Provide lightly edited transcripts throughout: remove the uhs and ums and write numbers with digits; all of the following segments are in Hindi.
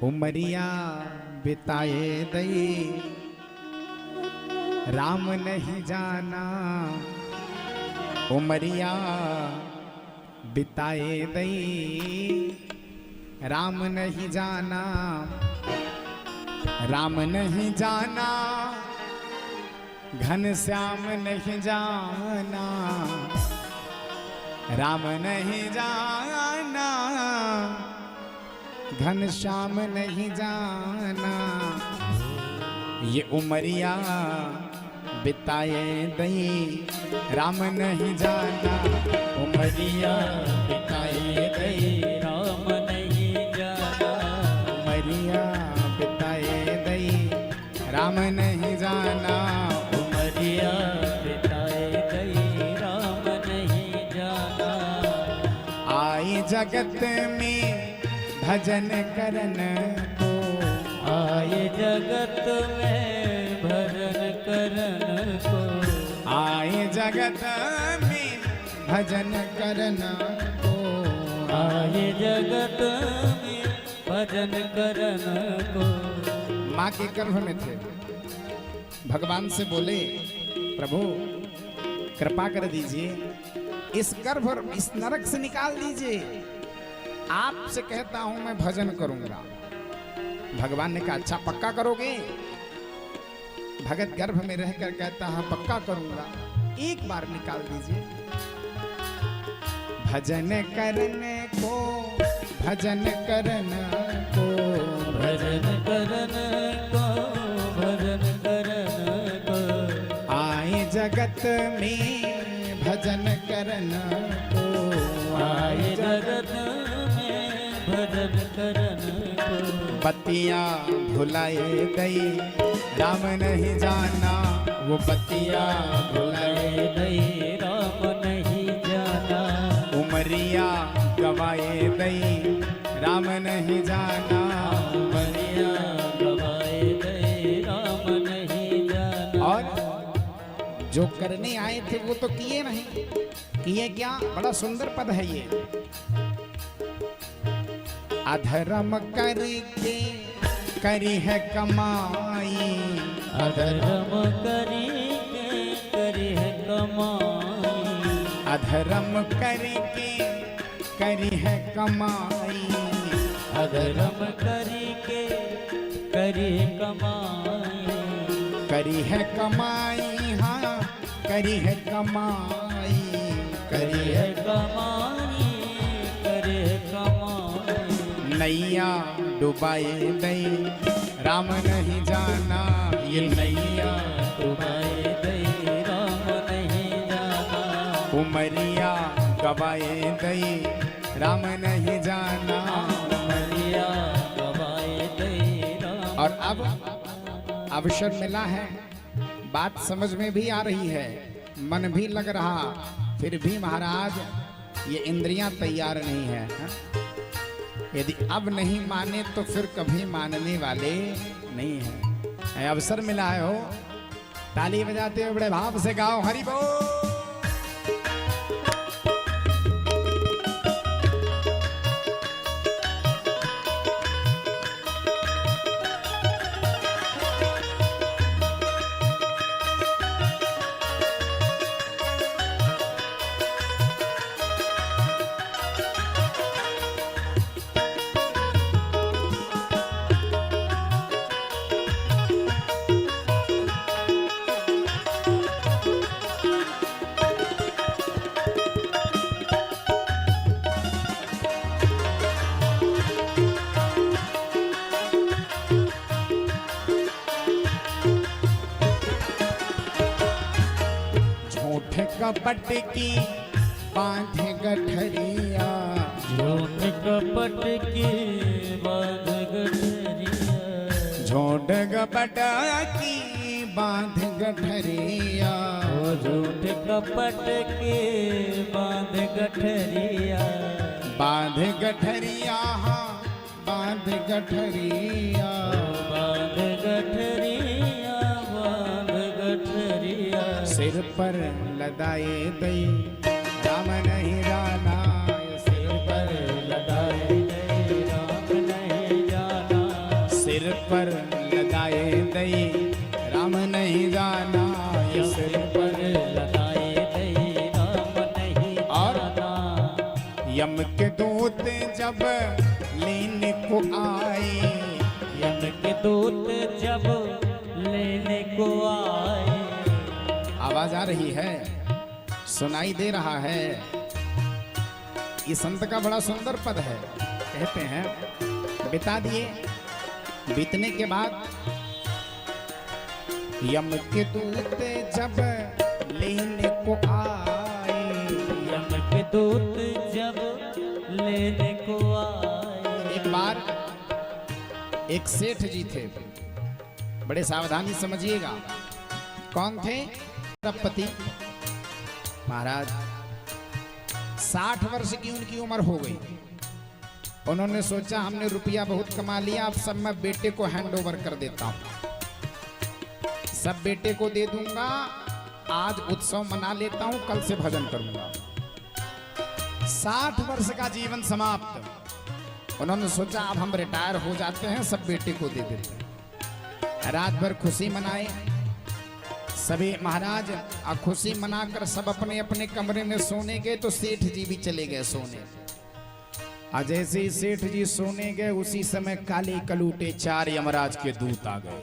उमरिया बिताए दई राम नहीं जाना, उमरिया बिताए दई राम नहीं जाना, राम नहीं जाना घन श्याम नहीं जाना, राम नहीं जाना घन श्याम नहीं जाना, ये उमरिया बिताए दई राम नहीं जाना, उमरिया बिताए दई राम नहीं जाना, उमरिया बिताए दई राम नहीं जाना, उमरिया बिताए गई राम नहीं जाना। आई जगत में भजन करन को, आए जगत में भजन करन को, आए जगत में भजन करन को, आए जगत में भजन करन को। माँ के गर्भ में थे, भगवान से बोले प्रभु कृपा कर दीजिए, इस गर्भ और इस नरक से निकाल दीजिए, आपसे कहता हूं मैं भजन करूंगा। भगवान ने कहा अच्छा पक्का करोगे? भगत गर्भ में रहकर कहता है पक्का करूंगा, एक बार निकाल दीजिए। भजन करने को, भजन करने को, भजन करन को, भजन करन को। आए जगत में भजन करने को, आए जगत में भजन करन को। बत्तियां भुलाए गई राम नहीं जाना, वो बत्तियां भुलाए गई राम नहीं जाना, उमरिया गवाए गई राम नहीं जाना, उमरिया गवाए गई राम नहीं जाना। और जो करने आए थे वो तो किए नहीं, किए क्या? बड़ा सुंदर पद है ये, अधर्म करके करी है कमाई, अधर्म करी है कमाई, अधर्म करके करी है कमाई, अधर्म करी कमाई, करी है कमाई, हाँ करी है कमाई, करी है कमाई, करी है कमाई। नैया डुबाए दई राम नहीं जाना, ये नैया डुबाए गई राम नहीं जाना, उमरिया गवाए दई राम नहीं जाना। उमरिया गवाए गई राम। और अब अवसर मिला है, बात समझ में भी आ रही है, मन भी लग रहा, फिर भी महाराज ये इंद्रियां तैयार नहीं है, हा? यदि अब नहीं माने तो फिर कभी मानने वाले नहीं है। अवसर मिला है हो, ताली बजाते हुए बड़े भाव से गाओ हरि बोल। कपट की बांध गठरिया, झूठ कपट की बांध गठरिया, झूठ कपट की बांध गठरिया, झूठ कपट की बांध गठरिया, बांध गठरिया, हाँ बांध गठरिया, बांध गठरिया, बांध गठरिया। सिर पर लदाए दई राम नहीं जाना, सिर पर लदाए राम नहीं जाना, पर लगाए दई राम नहीं जाना, यम सिर पर लगाए दई राम नहीं जाना। यम के दूत जब लेने को आए, यम के दूत जब लेने को आए। आवाज आ रही है, सुनाई दे रहा है। ये संत का बड़ा सुंदर पद है। कहते हैं बिता दिए, बीतने के बाद यम के दूत जब लेने को आए, यम के दूत जब लेने को आए। एक बार एक सेठ जी थे, बड़े सावधानी समझिएगा। कौन थे? पति महाराज 60 वर्ष की उनकी उम्र हो गई। उन्होंने सोचा हमने रुपया बहुत कमा लिया, अब सब मैं बेटे को हैंड ओवर कर देता हूं, सब बेटे को दे दूंगा। आज उत्सव मना लेता हूं, कल से भजन करूंगा। 60 वर्ष का जीवन समाप्त। उन्होंने सोचा अब हम रिटायर हो जाते हैं, सब बेटे को दे देते हैं। रात भर खुशी मनाए सभी महाराज। खुशी मनाकर सब अपने अपने कमरे में सोने गए तो सेठ जी भी चले गए सोने। जैसे ही सेठ जी सोने गए उसी समय काले कलूटे 4 यमराज के दूत आ गए।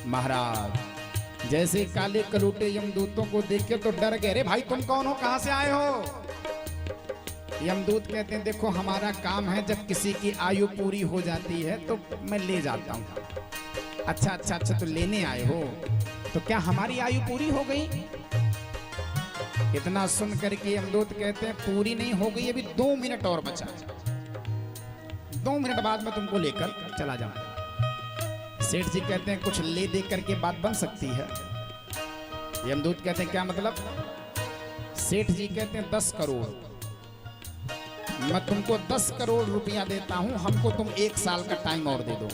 महाराज जैसे काले कलूटे यमदूतों को देख के तो डर गए। रे भाई तुम कौन हो, कहां से आए हो? यमदूत कहते हैं देखो हमारा काम है, जब किसी की आयु पूरी हो जाती है तो मैं ले जाता हूं। अच्छा अच्छा अच्छा, तो लेने आए हो, तो क्या हमारी आयु पूरी हो गई? इतना सुन करके यमदूत कहते हैं पूरी नहीं हो गई, अभी 2 मिनट और बचा। 2 मिनट बाद मैं तुमको लेकर चला जाऊंगा। सेठ जी कहते हैं कुछ ले दे करके बात बन सकती है। यमदूत कहते हैं क्या मतलब? सेठ जी कहते हैं 10 करोड़। मैं तुमको 10 करोड़ रुपया देता हूं, हमको तुम 1 साल का टाइम और दे दो।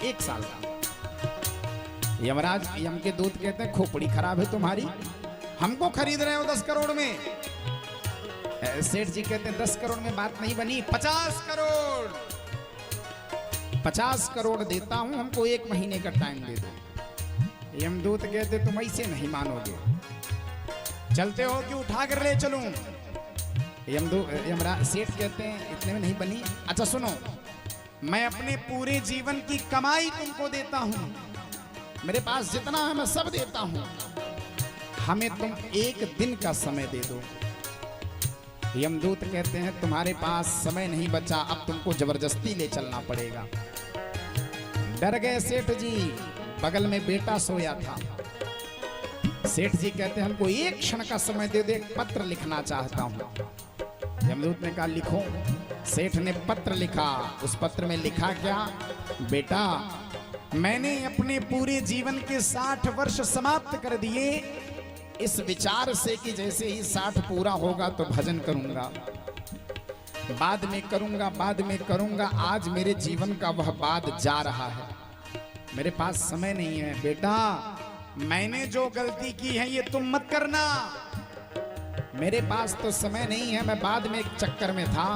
1 साल का। यमराज यम के दूत कहते हैं खोपड़ी खराब है तुम्हारी, हमको खरीद रहे हो 10 करोड़ में? सेठ जी कहते हैं 10 करोड़ में बात नहीं बनी, 50 करोड़। 50 करोड़ देता हूं, हमको 1 महीने का टाइम दे दो। यमदूत कहते तुम ऐसे नहीं मानोगे, चलते हो कि उठा कर ले चलूं? यमराज सेठ कहते हैं इतने में नहीं बनी। अच्छा सुनो, मैं अपने पूरे जीवन की कमाई तुमको देता हूं, मेरे पास जितना है मैं सब देता हूं, हमें तुम 1 दिन का समय दे दो। यमदूत कहते हैं तुम्हारे पास समय नहीं बचा, अब तुमको जबरदस्ती ले चलना पड़ेगा। डर गए सेठ जी, बगल में बेटा सोया था। सेठ जी कहते हैं हमको 1 क्षण का समय दे दे, एक पत्र लिखना चाहता हूं। यमदूत ने कहा लिखो। सेठ ने पत्र लिखा। उस पत्र में लिखा क्या? बेटा मैंने अपने पूरे जीवन के 60 वर्ष समाप्त कर दिए इस विचार से कि जैसे ही 60 पूरा होगा तो भजन करूंगा, बाद में करूंगा, बाद में करूंगा। आज मेरे जीवन का वह बाद जा रहा है, मेरे पास समय नहीं है। बेटा मैंने जो गलती की है ये तुम मत करना, मेरे पास तो समय नहीं है, मैं बाद में एक चक्कर में था,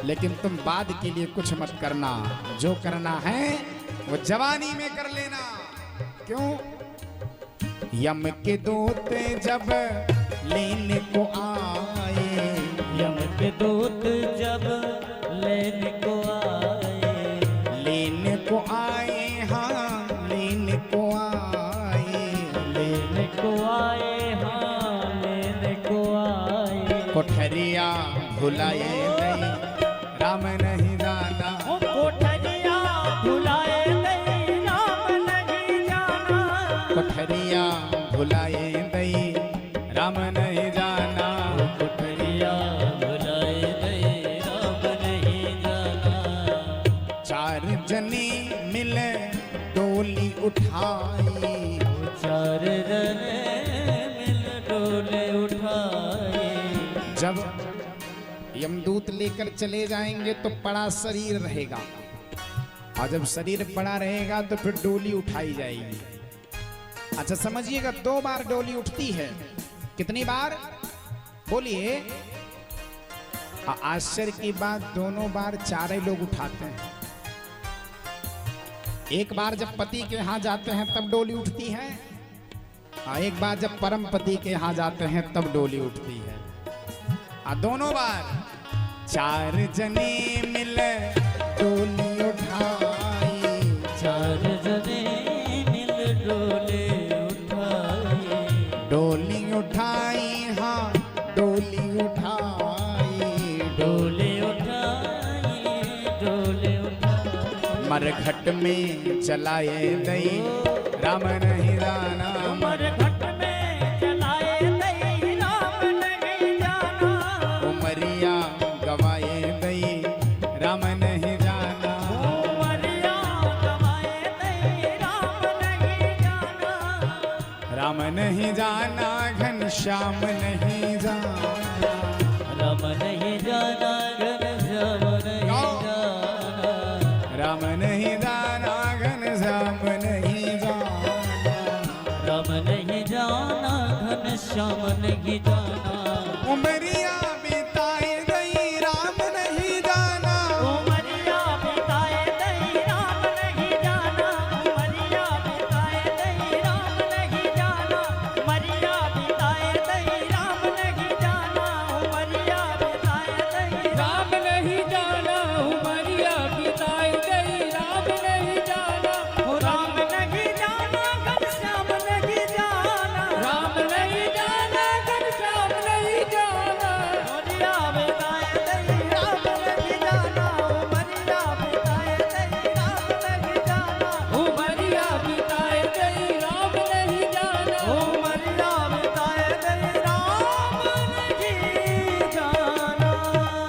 लेकिन तुम बाद के लिए कुछ मत करना, जो करना है वो जवानी में कर लेना। क्यों? यम के दूत जब लेने को आए, यम के दूत जब लेने को आए, लेने को आए, हाँ लेने को आए, लेने को आए, हाँ लेने को आए। कोठरिया भुलाए नहीं राम नहीं जाना, कोठरिया भुलाए नहीं राम नहीं जाना, कोठरिया भुलाए नहीं राम नहीं जाना, कोठरिया भुलाए नहीं राम नहीं जाना। 4 जने मिल डोली उठाई, 4 जने मिल डोले उठाए। जब यमदूत लेकर चले जाएंगे तो पड़ा शरीर रहेगा, और जब शरीर पड़ा रहेगा तो फिर डोली उठाई जाएगी। अच्छा समझिएगा, 2 बार डोली उठती है। कितनी बार बोलिए? आश्चर्य की बात, दोनों बार 4 लोग उठाते हैं। एक बार जब पति के यहाँ जाते हैं तब डोली उठती है, और एक बार जब परम पति के यहाँ जाते हैं तब डोली उठती है। दोनों बार 4 जने मिल डोली उठाई, 4 जने मिल डोले उठाए, डोली उठाई, हाँ डोली उठाई, डोले उठाए, डोले उठाए। मरघट में चलाए दई राम नहीं जाना, मरघट में चलाए दई राम नहीं जाना, उमरिया गवाए दई राम नहीं जाना, उमरिया गवाए दई राम नहीं जाना, राम नहीं जाना घनश्याम नहीं जाना, राम नहीं जाना घनश्याम नहीं जाना, राम नहीं जाना घनश्याम नहीं जाना, राम नहीं जाना घनश्याम नहीं जाना, उमरिया